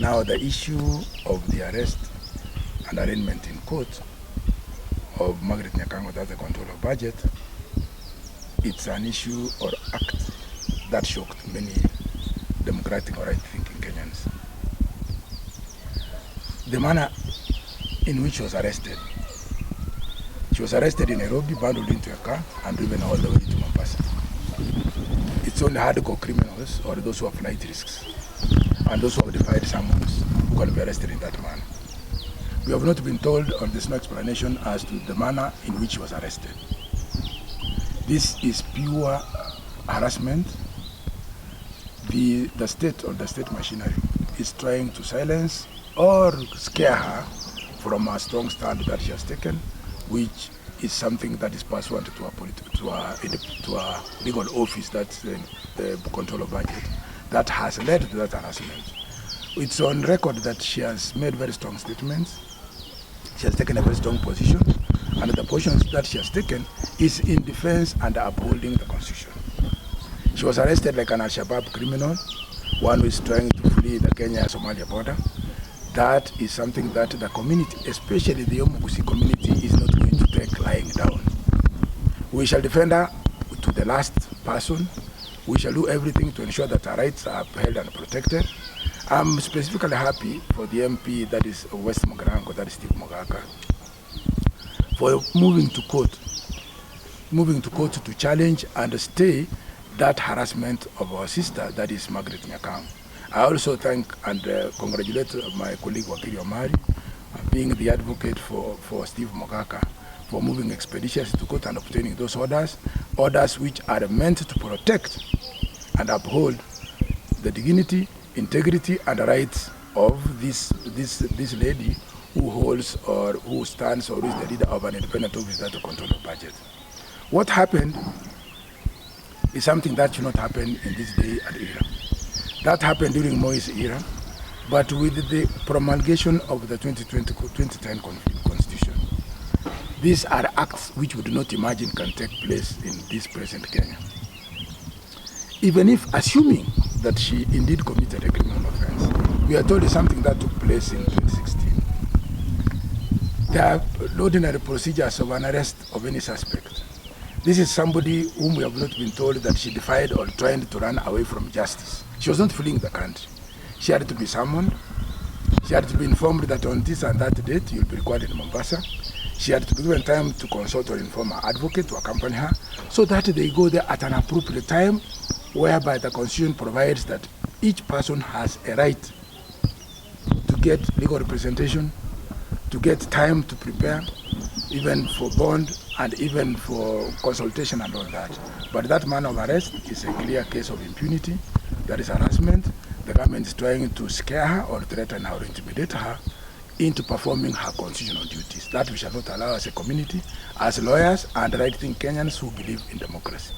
Now, the issue of the arrest and arraignment in court of Margaret Nyakang'O, that's the control of budget, it's an issue or act that shocked many democratic or right-thinking Kenyans. The manner in which she was arrested in Nairobi, bundled into a car, and driven all the way to Mombasa. It's only hardcore criminals or those who have flight risks and those who have defied summons who can be arrested in that manner. We have not been told, or there's no explanation as to the manner in which she was arrested. This is pure harassment. The state or the state machinery is trying to silence or scare her from a strong stand that she has taken, which is something that is pursuant to a legal office, that's the control of budget, that has led to that harassment. It's on record that she has made very strong statements. She has taken a very strong position, and the position that she has taken is in defense and upholding the Constitution. She was arrested like an Al-Shabaab criminal, one who is trying to flee the Kenya-Somalia border. That is something that the community, especially the Gusii community, is not going to take lying down. We shall defend her to the last person. We shall do everything to ensure that her rights are upheld and protected. I'm specifically happy for the MP that is West Mogrango, that is Steve Mogaka, for moving to court to challenge and stay that harassment of our sister, that is Margaret Nyakang'O. I also thank and congratulate my colleague Wakili Omari, being the advocate for Steve Mogaka, for moving expeditiously to court and obtaining those orders which are meant to protect and uphold the dignity, integrity, and rights of this lady who holds or who stands or is the leader of an independent office that control the budget. What happened is something that should not happen in this day and era. That happened during Moi's era, but with the promulgation of the 2010 Constitution, these are acts which we do not imagine can take place in this present Kenya. Even if, assuming that she indeed committed a criminal offense, we are told it's something that took place in 2016. There are ordinary procedures of an arrest of any suspect. This is somebody whom we have not been told that she defied or tried to run away from justice. She was not fleeing the country. She had to be summoned. She had to be informed that on this and that date you'll be required in Mombasa. She had to be given time to consult or inform her advocate to accompany her, so that they go there at an appropriate time, whereby the Constitution provides that each person has a right to get legal representation, to get time to prepare, even for bond and even for consultation and all that. But that manner of arrest is a clear case of impunity. That is harassment. The government is trying to scare her or threaten her or intimidate her into performing her constitutional duties. That we shall not allow as a community, as lawyers and right-thinking Kenyans who believe in democracy.